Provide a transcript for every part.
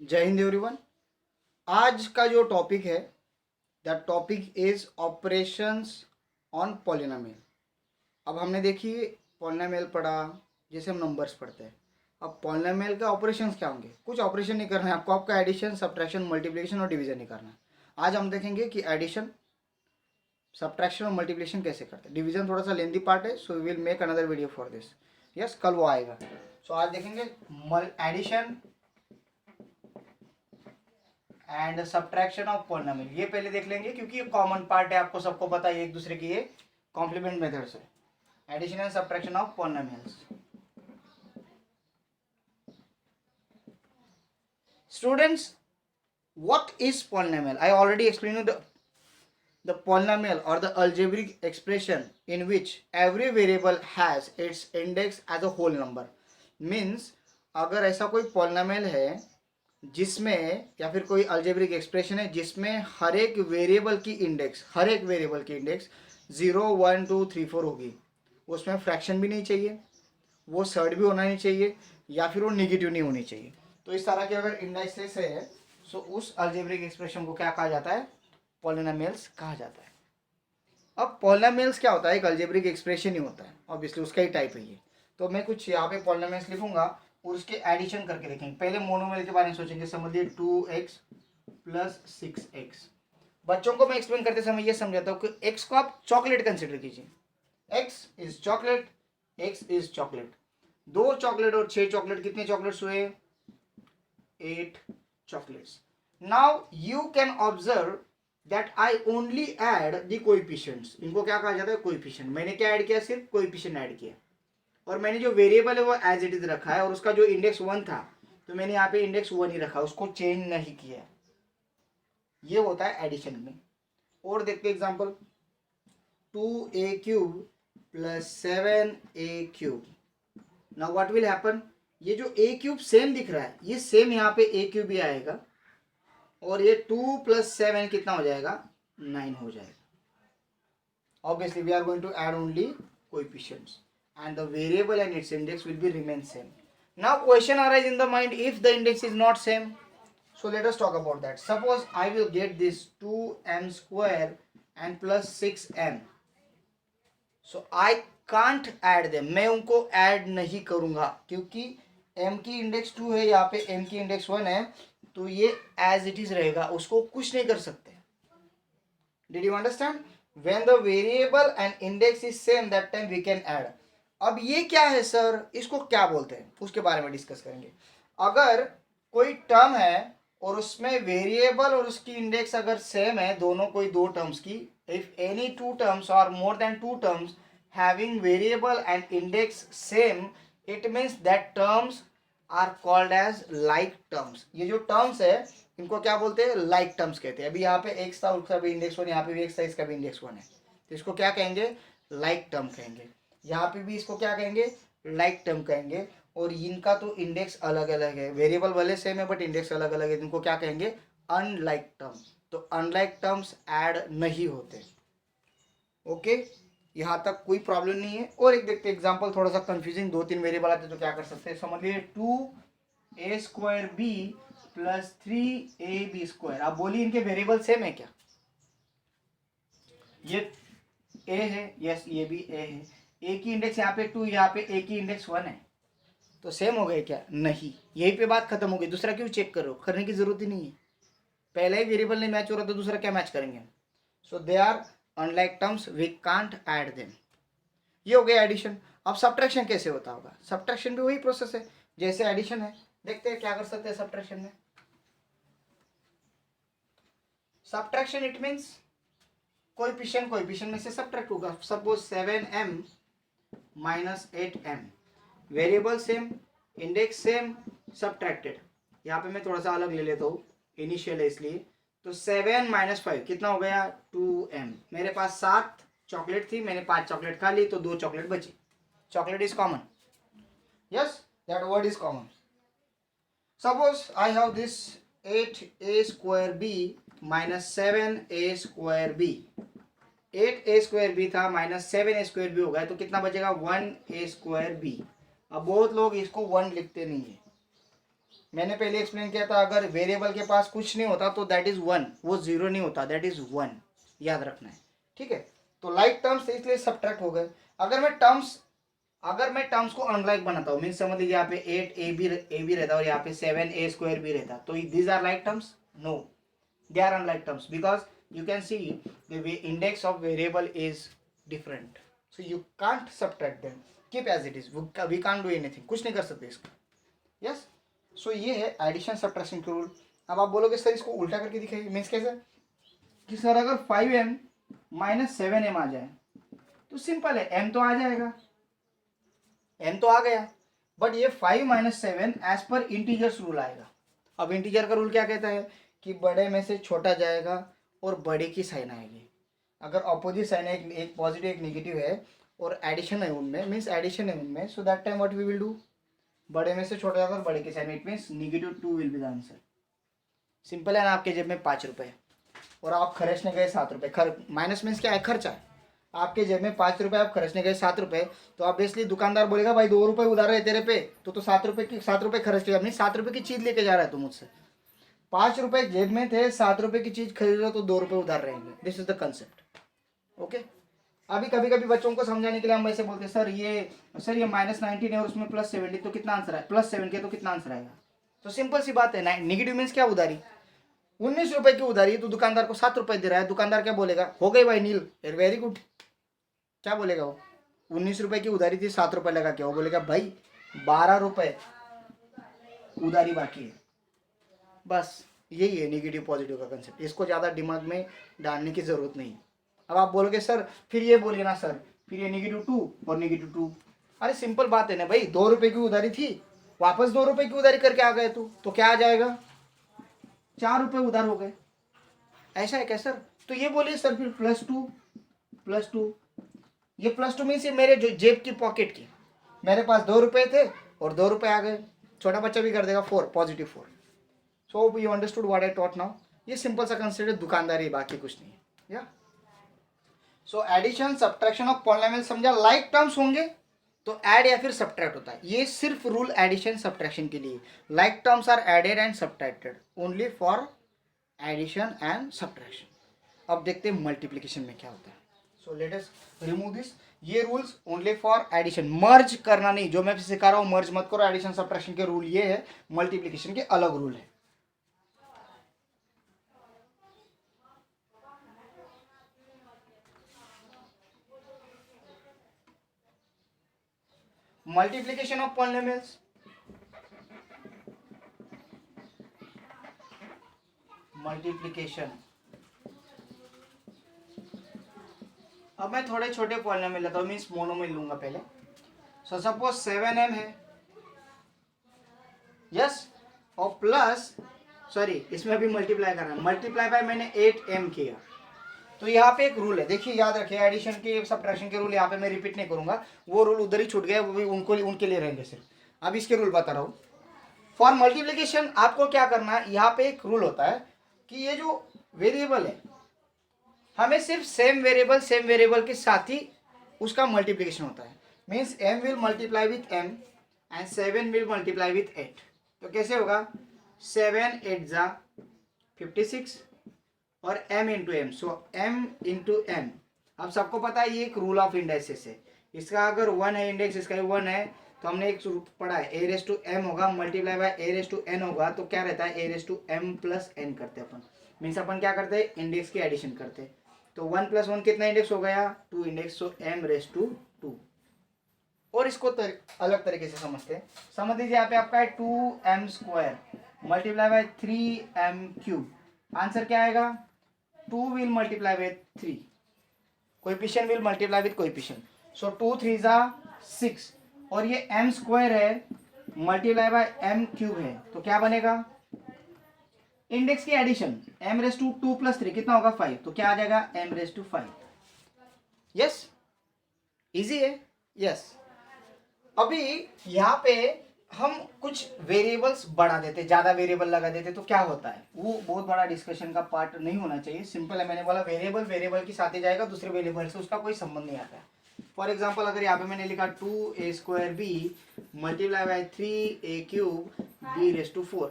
जय हिंद एवरीवन। आज का जो टॉपिक है the topic is operations on polynomial. अब हमने देखिए पॉलिनोमियल पढ़ा, जैसे हम नंबर्स पढ़ते हैं। अब पॉलिनोमियल का ऑपरेशंस क्या होंगे? कुछ ऑपरेशन नहीं करना है आपको, आपका एडिशन, सब्ट्रैक्शन, मल्टीप्लिकेशन और डिवीजन नहीं करना है। आज हम देखेंगे कि एडिशन, सब्ट्रैक्शन और मल्टीप्लिकेशन कैसे करते हैं। डिवीजन थोड़ा सा लेंदी पार्ट है, so we will make another video for this. Yes, कल वो आएगा। सो आज देखेंगे addition and subtraction of polynomial. ये पहले देख लेंगे क्योंकि ये कॉमन पार्ट है, आपको सबको पता है एक दूसरे की ये कॉम्प्लीमेंट मेथड से। Addition and subtraction of polynomials. Students, what is polynomial? I already explained you the polynomial or the algebraic expression in which every variable has its index as a whole number. Means अगर ऐसा कोई polynomial है जिसमें, या फिर कोई algebraic expression है जिसमें हर एक वेरिएबल की इंडेक्स 0, 1, 2, 3, 4 होगी, उसमें फ्रैक्शन भी नहीं चाहिए, वो सर्ड भी होना नहीं चाहिए, या फिर वो निगेटिव नहीं होनी चाहिए। तो इस तरह के अगर इंडेक्सेस है, सो उस अल्जेब्रिक एक्सप्रेशन को क्या कहा जाता है? पॉलिनोमियल्स कहा जाता है। अब पॉलिनोमियल्स क्या होता है? एक अल्जेब्रिक एक्सप्रेशन ही होता है, ऑब्वियसली उसका ही टाइप है ये। तो मैं कुछ यहाँ पे पॉलिनोमियल्स लिखूंगा और उसके एडिशन करके देखेंगे। पहले मोनोमियल के बारे में सोचेंगे। समझिए 2x प्लस 6x। बच्चों को मैं एक्सप्लेन करते समय ये समझाता हूँ कि x को आप चॉकलेट कंसिडर कीजिए। x is chocolate, x is chocolate. 2 chocolate और 6 चॉकलेट, कितने चॉकलेट्स हुए? 8 chocolates. Now you can observe that I only add the coefficients. इनको क्या कहा जाता है? कोएफिशिएंट। मैंने क्या ऐड किया? सिर्फ कोएफिशिएंट ऐड किया। और मैंने जो वेरिएबल है वो एज इट इज रखा है, और उसका जो इंडेक्स 1 था तो मैंने यहाँ पे इंडेक्स 1 ही रखा, उसको चेंज नहीं किया। ये होता है एडिशन में। और देखते example 2a³ plus 7a³। Now what will happen? ये जो a³ सेम दिख रहा है, ये सेम यहाँ पे a³ भी आएगा, और ये 2 प्लस 7 कितना हो जाएगा? 9 हो जाएगा। Obviously we are going to add only coefficients and the variable and its index will be remain same. Now question arise in the mind, if the index is not same, so let us talk about that. Suppose I will get this 2m square and plus 6m, so I can't add them. मैं उनको add नहीं करूंगा क्योंकि m की index 2 है, यहाँ पे m की इंडेक्स 1 है, तो ये एज इट इज रहेगा, उसको कुछ नहीं कर सकते। Did you understand? When the variable and index is same that time we can add. अब ये क्या है सर, इसको क्या बोलते हैं उसके बारे में डिस्कस करेंगे। अगर कोई टर्म है और उसमें वेरिएबल और उसकी इंडेक्स अगर सेम है, दोनों कोई दो टर्म्स की, इफ एनी टू टर्म्स और more than two terms having variable and index same, it means that terms are called as like terms. ये जो टर्म्स है इनको क्या बोलते हैं? लाइक टर्म्स कहते हैं। अभी यहाँ पे x था, उसका भी इंडेक्स 1, यहाँ पे भी x था, इसका भी इंडेक्स 1 है, तो इसको क्या कहेंगे? लाइक टर्म कहेंगे। यहाँ पे भी इसको क्या कहेंगे? लाइक टर्म कहेंगे। और इनका तो इंडेक्स अलग अलग है, वेरिएबल भले सेम है बट इंडेक्स अलग अलग है, इनको क्या कहेंगे? Unlike term. तो अनलाइक टर्म्स ऐड नहीं होते। ओके, यहाँ तक कोई प्रॉब्लम नहीं है। और एक देखते एग्जाम्पल, थोड़ा सा कंफ्यूजिंग, 2-3 वेरिएबल आते तो क्या कर सकते हैं। समझिए 2a² प्लस 3ab²। आप बोलिए इनके वेरिएबल सेम है क्या? ये a है, यस ये भी a है। a की इंडेक्स यहाँ पे 2, यहाँ पे a की इंडेक्स 1 है, तो सेम हो गए क्या? नहीं। यही पे बात खत्म हो गई, दूसरा क्यों चेक करो? करने की जरूरत ही नहीं है। पहला ही वेरिएबल नहीं मैच हो रहा तो दूसरा क्या मैच करेंगे? So they are unlike terms, we can't add them. ये हो गया एडिशन। अब सब्ट्रैक्शन कैसे होता होगा? सब्ट्रैक्शन भी वही प्रोसेस है जैसे एडिशन है। देखते हैं क्या कर सकते हैं सब्ट्रैक्शन में। सब्ट्रैक्शन इट मीन्स कोएफिशिएंट में से सब्ट्रैक्ट होगा। Suppose 7m minus 8m, variable same, index same, subtracted. यहाँ पे मैं थोड़ा सा अलग ले लेता हूँ, इनिशियल है इसलिए। तो 7 माइनस 5 कितना हो गया? 2m। मेरे पास 7 चॉकलेट थी, मैंने 5 चॉकलेट खा ली तो 2 चॉकलेट बची। Chocolate is common, yes that word is common. Suppose I have this 8a² minus 7a² 8a² था माइनस 7a² हो गया, तो कितना बचेगा? 1a²। अब बहुत लोग इसको 1 लिखते नहीं है, मैंने पहले एक्सप्लेन किया था, अगर वेरिएबल के पास कुछ नहीं होता तो दैट इज वन, वो जीरो नहीं होता, दैट इज वन, याद रखना है, ठीक है। तो लाइक टर्म्स इसलिए सब्ट्रैक्ट हो गए। अगर मैं टर्म्स को अनलाइक बनाता हूँ, मीन्स समझ लीजिए यहाँ पे 8 ए बी रहता है और यहाँ पे 7 a² भी रहता, तो these are like terms? No, they are unlike terms, because you can see the index of variable is different, so you can't subtract them, keep as it is, we can't do anything, कुछ नहीं कर सकते इसका। Yes, सो ये है addition subtraction के rule. अब आप बोलोगे सर इसको उल्टा करके दिखाइए, मीन्स कैसे कि सर अगर 5m माइनस 7m आ जाए तो सिंपल है, m तो आ जाएगा, m तो आ गया, बट ये 5 minus 7 as per integers rule आएगा। अब इंटीजर का रूल क्या कहता है कि बड़े में से छोटा जाएगा और बड़े की साइन आएगी। अगर ऑपोजिट साइन है, एक पॉजिटिव एक नेगेटिव है और एडिशन है उनमें, मीन्स एडिशन है उनमें, so that time what we will do, बड़े में से छोटा जाएगा और बड़े की sign, it means -2 will be the answer. Simple है ना। आपके जेब में 5 रुपये और आप खर्चने गए 7 रुपये, माइनस मीन्स क्या है, खर्चा है। आपके जेब में 5 रुपये, आप खर्चने गए 7 रुपये, तो ऑब्वियसली दुकानदार बोलेगा भाई 2 रुपये उधार है तेरे पे, तो 7 रुपये खर्च लिया, अपनी 7 रुपये की चीज़ लेके जा रहा है तो मुझसे 5 रुपये जेब में थे, 7 रुपये की चीज़ खरीद रहे हो तो 2 रुपये उधार रहेंगे। This is the concept, okay. अभी कभी कभी बच्चों को समझाने के लिए हम ऐसे बोलते हैं, सर ये -19 है और उसमें +70, तो कितना आंसर है, +7 के तो कितना आंसर आएगा। तो सिंपल सी बात है, नेगेटिव मीन्स क्या, उधारी। 19 रुपये की उधारी तो दुकानदार को 7 रुपये दे रहा है, दुकानदार क्या बोलेगा, हो गई भाई नील, वेरी गुड, क्या बोलेगा वो, 19 रुपये की उधारी थी, 7 रुपये लगा, क्या वो बोलेगा भाई 12 रुपये उधारी बाकी है। बस यही है नेगेटिव पॉजिटिव का कंसेप्ट, इसको ज़्यादा दिमाग में डालने की ज़रूरत नहीं। अब आप बोलोगे सर फिर ये बोलिए ना सर, फिर ये -2 और -2, अरे सिंपल बात है ना भाई, 2 रुपये की उधारी थी, वापस 2 रुपये की उधारी करके आ गए तो क्या आ जाएगा, 4 रुपये उधार हो गए। ऐसा है क्या सर? तो ये बोलिए सर फिर +2, ये +2 मीन्स ये मेरे जो जेब की पॉकेट की, मेरे पास 2 रुपये थे और 2 रुपये आ गए, छोटा बच्चा भी कर देगा 4, +4। So you understood what I taught now. ये सिंपल सा कंसेप्ट है, दुकानदारी, बाकी कुछ नहीं है। या so addition subtraction of polynomial समझा, लाइक टर्म्स होंगे तो ऐड या फिर सब्ट्रैक्ट होता है। ये सिर्फ रूल एडिशन सब्ट्रैक्शन के लिए, like terms are added and subtracted only for addition and subtraction. अब देखते हैं मल्टीप्लिकेशन में क्या होता है। So let us remove this, ये rules only for addition, merge करना नहीं, जो मैं सिखा रहा हूँ मर्ज मत करो, एडिशन सब्ट्रैक्शन के रूल ये है, मल्टीप्लिकेशन के अलग रूल है। Multiplication of polynomials, multiplication. अब मैं थोड़े छोटे पॉलिनोमियल लेता हूँ, मीन्स मोनोमियल लूंगा पहले। सो सपोज 7m है, यस, और प्लस, सॉरी इसमें अभी मल्टीप्लाई करना है, मल्टीप्लाई बाय मैंने 8m किया। तो यहाँ पे एक रूल है, देखिए याद रखिए, एडिशन के सब्ट्रैक्शन के रूल यहाँ पे मैं रिपीट नहीं करूंगा, वो रूल उधर ही छूट गए, वो भी उनके लिए रहेंगे सिर्फ। अब इसके रूल बता रहा हूँ। फॉर मल्टीप्लिकेशन आपको क्या करना है, यहाँ पे एक रूल होता है कि ये जो वेरिएबल है, हमें सिर्फ सेम वेरिएबल के साथ ही उसका मल्टीप्लिकेशन होता है। Means m will multiply with m and 7 will multiply with 8। तो कैसे होगा, 7 8 जा 56 और m इंटू एम, सो m इंटू एम। अब सबको पता है ये एक रूल ऑफ इंडेक्सेस है, इसका अगर 1 है इंडेक्स, इसका 1 है, तो हमने एक पढ़ा है a⁻m होगा मल्टीप्लाई बाय a⁻n होगा, तो क्या रहता है a⁻m + n करते हैं अपन। मीन्स अपन क्या करते हैं, इंडेक्स की एडिशन करते हैं। तो 1 + 1 कितना इंडेक्स हो गया, 2 इंडेक्स, सो m⁻2। और इसको अलग तरीके से समझते हैं, समझ लीजिए यहाँ पे आपका है 2m² multiply by 3m³। Answer क्या आएगा, 2 will multiply with 3, coefficient will multiply with coefficient, so 2 3 जा 6, और ये m² है मल्टीप्लाई बाय m³ है, तो क्या बनेगा, इंडेक्स की एडिशन, m⁻2 + 3 कितना होगा 5, तो क्या आ जाएगा m⁻5। यस, इजी है। यस, अभी यहाँ पे हम कुछ वेरिएबल्स बढ़ा देते, ज़्यादा वेरिएबल लगा देते, तो क्या होता है, वो बहुत बड़ा डिस्कशन का पार्ट नहीं होना चाहिए। सिंपल है, मैंने बोला वेरिएबल के साथ ही जाएगा, दूसरे वेरिएबल से उसका कोई संबंध नहीं आता है। फॉर एग्जाम्पल अगर यहाँ पे मैंने लिखा 2a² b multiply by 3a³ b⁴।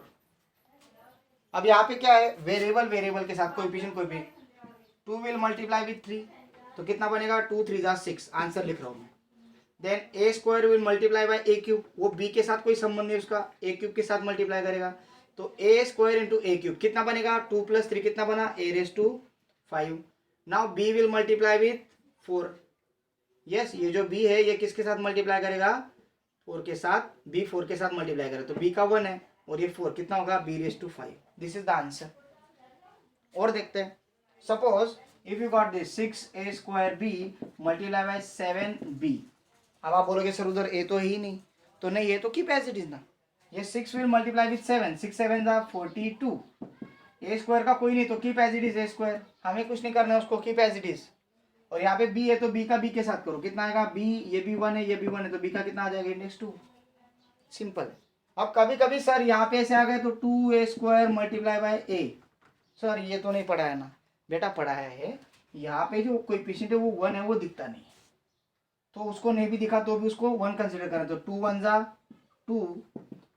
अब यहाँ पे क्या है, वेरिएबल वेरिएबल के साथ coefficient coefficient, 2 will multiply with 3, तो कितना बनेगा 2 3 जा 6, आंसर लिख रहा हूँ मैं। Then a² will multiply by a³, वो b के साथ कोई संबंध नहीं उसका, a³ के साथ मल्टीप्लाई करेगा, तो a² इंटू a³ कितना बनेगा 2 + 3 कितना बना a⁵. Now b will multiply with 4. Yes, ये जो b है ये किसके साथ मल्टीप्लाई करेगा 4 के साथ, b 4 के साथ मल्टीप्लाई करेगा, तो b का 1 है और ये 4 कितना होगा b⁵. This is the answer. और देखते हैं, suppose if you got this 6a² b multiply by 7b. अब आप बोलोगे सर उधर a तो है ही नहीं, तो नहीं, ये तो कीप एज इट इज ना. ये 6 विल मल्टीप्लाई विथ 7, 6 7 जा 42. a² का कोई नहीं, तो keep as it is a², हमें कुछ नहीं करना है उसको, कीप एज इट इज. और यहाँ पे b है तो b का b के साथ करो, कितना आएगा b, ये भी 1 है ये भी 1 है, तो b का कितना आ जाएगा इंडेक्स 2. सिंपल है. अब कभी कभी सर यहाँ पे ऐसे आ गए तो 2a² multiply by a. Sir ये तो नहीं पढ़ा है ना. बेटा पढ़ाया है, यहाँ पे जो कोएफिशिएंट है वो 1 है, वो दिखता नहीं, तो उसको नहीं भी दिखा तो भी उसको 1 कंसिडर करें, तो 2 1 जा 2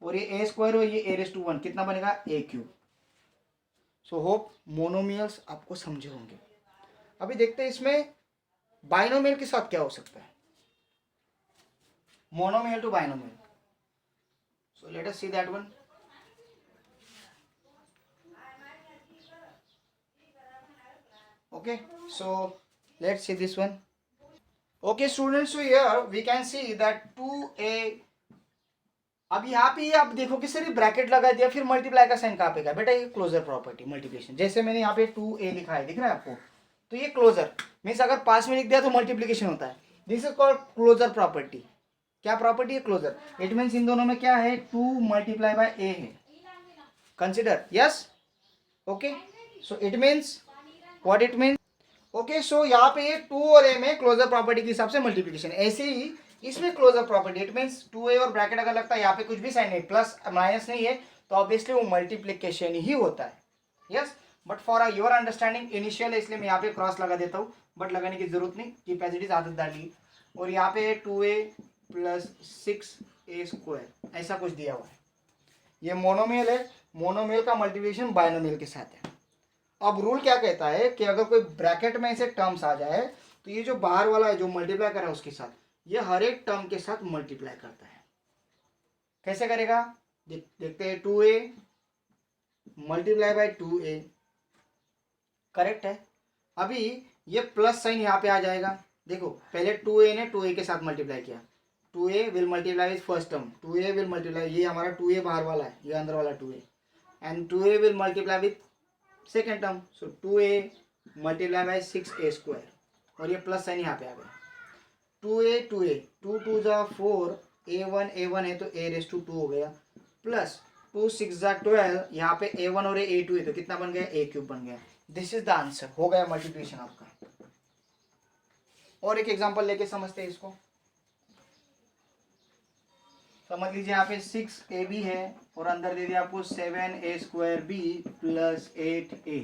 और ये a² और ये a⁴ कितना बनेगा a³. सो होप मोनोमियल्स आपको समझे होंगे. अभी देखते हैं इसमें बाइनोमियल के साथ क्या हो सकता है, monomial to binomial. So let us see that one. Okay, so let's see this one. Okay students, so here we can see that 2a. अब यहाँ पे आप देखो कि सर ये ब्रैकेट लगा दिया, फिर मल्टीप्लाई का साइन कहाँ पे का, बेटा ये क्लोजर प्रॉपर्टी मल्टीप्लिकेशन. जैसे मैंने यहाँ पे 2a लिखा है, दिख रहा है आपको, तो ये क्लोजर मीन्स अगर पास में लिख दिया तो मल्टीप्लिकेशन होता है. This is called closure property. क्या प्रॉपर्टी है, क्लोजर. इट मीन्स इन दोनों में क्या है 2 मल्टीप्लाई बाय a है, consider. Yes, okay. So it means what it means. Okay, so यहाँ पे 2 और a में क्लोजर प्रॉपर्टी के हिसाब से मल्टीप्लिकेशन. ऐसे ही इसमें closure property, it means 2a और ब्रैकेट अगर लगता है, यहाँ पे कुछ भी साइन नहीं, प्लस माइनस नहीं है, तो ऑब्वियसली वो मल्टीप्लिकेशन ही होता है. Yes, but for your understanding initial है, इसलिए मैं यहाँ पे क्रॉस लगा देता हूँ, बट लगाने की जरूरत नहीं, कीप एज इट इज, आदत डालिए. और यहाँ पे 2a + 6a², ऐसा कुछ दिया हुआ है. ये मोनोमियल है, मोनोमियल का मल्टीप्लिकेशन बाइनोमियल के साथ है. अब रूल क्या कहता है कि अगर कोई ब्रैकेट में से टर्म्स आ जाए, तो ये जो बाहर वाला है जो मल्टीप्लाई कर रहा है उसके साथ, ये हर एक टर्म के साथ मल्टीप्लाई करता है. कैसे करेगा देखते हैं. 2a multiply by 2a, correct है. अभी ये प्लस साइन यहाँ पे आ जाएगा. देखो पहले 2a ने 2a के साथ मल्टीप्लाई किया, 2a will multiply with first term, 2a will multiply, ये हमारा 2a बाहर वाला है, ये अंदर वाला 2a, and 2a will multiply with second term, so 2a multiply by 6a², और ये प्लस साइन यहाँ पे आ गया. 2a 2 2 जा 4, a1 है तो a⁵ हो गया, प्लस 2 6 जा 12, यहाँ पे a1 और a2 है तो कितना बन गया a³ बन गया. दिस इज द आंसर, हो गया मल्टीप्लिकेशन आपका. और एक एग्जांपल लेके समझते हैं इसको. समझ लीजिए यहाँ पे 6ab है और अंदर दे दिया आपको 7a² b + 8a.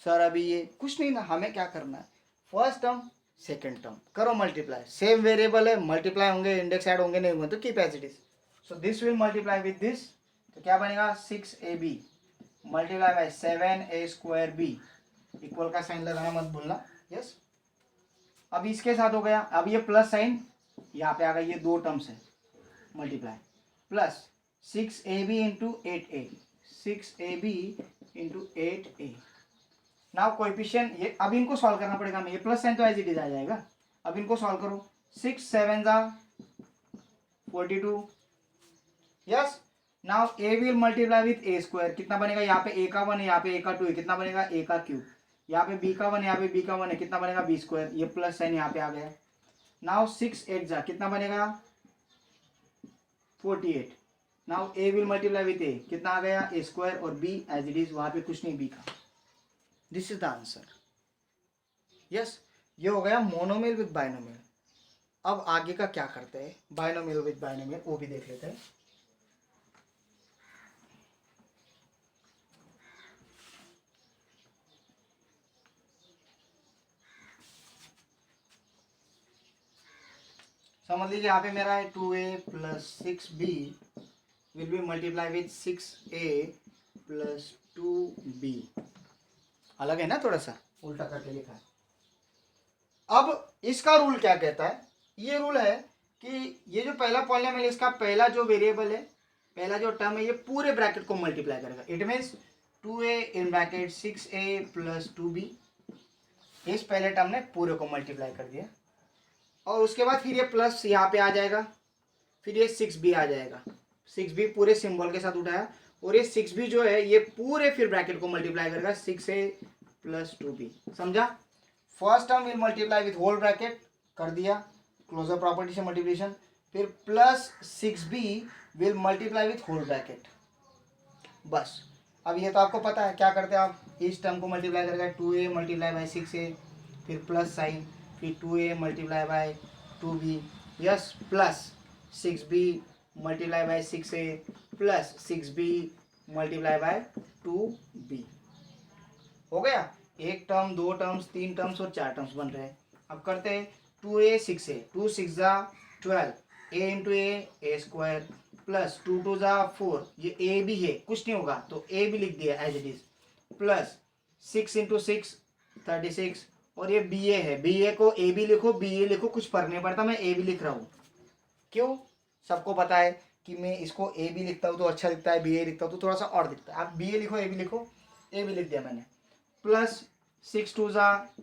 सर अभी ये कुछ नहीं ना, हमें क्या करना है, फर्स्ट टर्म सेकंड टर्म करो मल्टीप्लाई, सेम वेरिएबल है, मल्टीप्लाई होंगे, इंडेक्स ऐड होंगे नहीं होंगे, तो keep as it is. So this will multiply with this, तो क्या बनेगा 6ab multiply by 7a² b, equal का साइन लगाना मत भूलना. यस, अब इसके साथ हो गया. अब ये प्लस साइन यहाँ पे आ गया, ये दो टर्म्स है multiply, plus 6ab into 8a, 6ab into 8a. Now coefficient, ये अब इनको सॉल्व करना पड़ेगा हमें, ये प्लस साइन तो एज इट इज आ जाएगा. अब इनको सॉल्व करो, 6 7 जा 42. Yes, now a will multiply with a², कितना बनेगा, यहाँ पे a का 1 है, यहाँ पे a का 2 है, कितना बनेगा a का क्यूब, यहाँ पे b का 1 है, यहाँ पे b का 1 है, कितना बनेगा b², ये प्लस साइन यहाँ पे आ गया. नाउ 6 8 जा कितना बनेगा 48. Now a will multiply with a, कितना आ गया a² और b एज इट इज, वहां पे कुछ नहीं b का. This is the answer. Yes, ये हो गया मोनोमियल विद बाइनोमियल. अब आगे का क्या करते हैं, बाइनोमियल विद बाइनोमियल, वो भी देख लेते हैं. समझ लीजिए यहाँ पे मेरा है 2a plus 6b will be multiply with 6a plus 2b। अलग है ना, थोड़ा सा उल्टा करके लिखा है। अब इसका रूल क्या कहता है, ये रूल है कि ये जो पहला पॉलिनोमियल इसका पहला जो वेरिएबल है, पहला जो टर्म है, ये पूरे ब्रैकेट को मल्टीप्लाई करेगा। It means 2a in bracket 6a plus 2b, इस पहले टर्म ने पूरे को मल्टीप्लाई कर दिया। और उसके बाद फिर ये प्लस यहाँ पे आ जाएगा, फिर ये 6b आ जाएगा, 6b पूरे सिंबल के साथ उठाया, और ये 6b जो है ये पूरे फिर ब्रैकेट को मल्टीप्लाई करेगा 6a प्लस 2b। समझा? First term will multiply with whole bracket, कर दिया क्लोजर प्रॉपर्टी से मल्टीप्लिकेशन, फिर plus 6b will multiply with whole bracket. बस अब ये तो आपको पता है क्या करते हैं आप, इस टर्म को मल्टीप्लाई करेगा 2a मल्टीप्लाई बाई 6a, फिर प्लस साइन, फिर 2a multiply by 2b, yes, plus 6b multiply by 6a plus 6b multiply by 2b। हो गया, एक टर्म, दो टर्म्स, तीन टर्म्स और चार टर्म्स बन रहे हैं। अब करते हैं 2a 6a, 2 6 12, a into A square plus 2 2 4, ये a भी है, कुछ नहीं होगा तो a भी लिख दिया as it is, plus 6 into 6 36, और ये ba है, ba को a भी लिखो ba लिखो, कुछ फर्क नहीं पड़ता, मैं a भी लिख रहा हूँ। क्यों? सबको पता है कि मैं इसको a भी लिखता हूँ तो अच्छा दिखता है, ba लिखता हूँ तो थोड़ा सा और दिखता है। आप ba लिखो, a भी लिखो, a भी लिख दिया मैंने, plus 6 2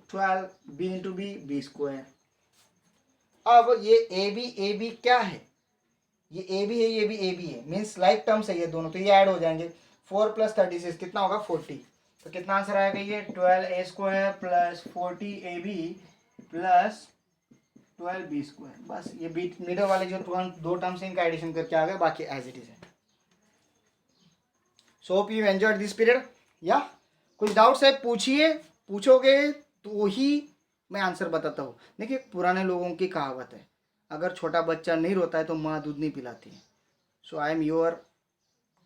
12, b into B square. अब ये ए बी क्या है, ये ए बी है, ये भी ए बी है, मीन्स लाइक टर्म्स है ये दोनों, तो ये ऐड हो जाएंगे। 4 प्लस 36 कितना होगा 40, तो कितना आंसर आएगा ये 12a square plus 40ab plus 12b square. बस ये बीट मिडल वाले जो दो टर्म्स इनका एडिशन करके आ गए, बाकी एज इट इज है। So hope you enjoyed this period. या कुछ डाउट्स है पूछिए, पूछोगे तो ही मैं आंसर बताता हूँ। देखिए पुराने लोगों की कहावत है, अगर छोटा बच्चा नहीं रोता है तो माँ दूध नहीं पिलाती है। So I am your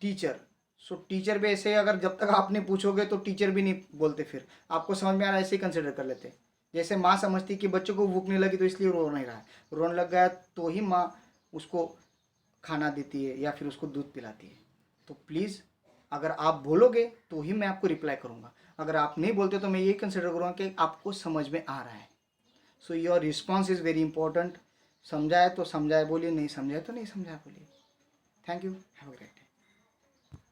teacher. So teacher भी ऐसे, अगर जब तक आप नहीं पूछोगे तो टीचर भी नहीं बोलते, फिर आपको समझ में आ रहा है ऐसे ही कंसिडर कर लेते। जैसे माँ समझती कि बच्चों को भूख नहीं लगी तो इसलिए रो नहीं रहा है, रोने लग गया तो ही माँ उसको खाना देती है या फिर उसको दूध पिलाती है। तो प्लीज़ अगर आप बोलोगे तो ही मैं आपको रिप्लाई करूँगा, अगर आप नहीं बोलते तो मैं ये कंसिडर करूँगा कि आपको समझ में आ रहा है। So your response is very important. समझाए तो समझाए बोलिए, नहीं समझाए तो नहीं समझाए बोलिए। Thank you, have a great.